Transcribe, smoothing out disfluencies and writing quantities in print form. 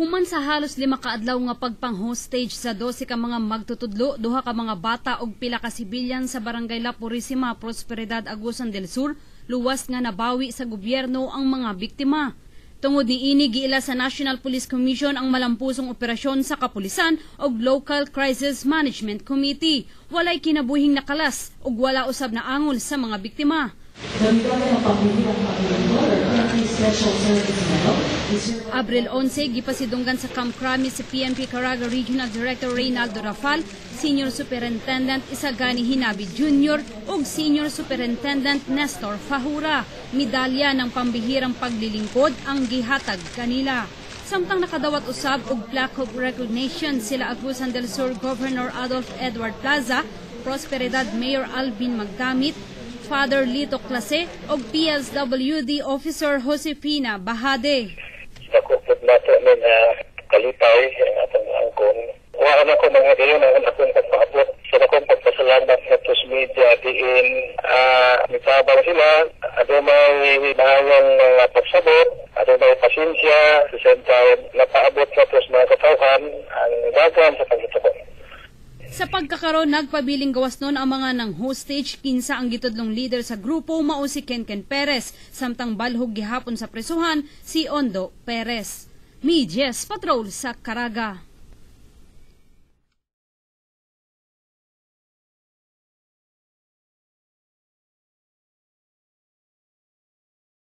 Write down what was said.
Human sa halos 5 ka adlaw nga pagpang-hostage sa 12 ka mga magtutudlo, 2 ka mga bata ug pila ka sibilyan sa Barangay La Purisima, Prosperidad, Agusan del Sur, luwas nga nabawi sa gobyerno ang mga biktima. Tungod niini giila sa National Police Commission ang malampusong operasyon sa kapulisan ug Local Crisis Management Committee. Walay kinabuhing nakalas ug wala usab na angol sa mga biktima. Abril 11, gipasidunggan sa Camp Crame si PNP Caraga Regional Director Reynaldo Rafal, Senior Superintendent Isagani Hinabi Jr. ug Senior Superintendent Nestor Fahura. Medalya ng pambihirang paglilingkod ang gihatag kanila. Samtang nakadawat usab og plaque of recognition sila Agusan del Sur Governor Adolf Edward Plaza, Prosperidad Mayor Alvin Magdamit, Father Lito Clase o PSWD Officer Josefina Bahade. Nakupot nato ng kalipay atong angkon. Waan ako mga gayon ang akong pagpaabot. Sa akong pagpasalamat sa news media diin mitabang sila. Ado may bahayang mga pagsabot. Ado may pasensya. Sa same time, napaabot sa mga katawhan ang dagan sa pagkatapos. Sa pagkakaroon, nagpabiling gawas noon ang mga nang hostage, 15 ang gitudlong leader sa grupo, mao si Kenken Perez, samtang balhog gihapon sa presuhan si Ondo Perez. Medyes Patrol sa Caraga.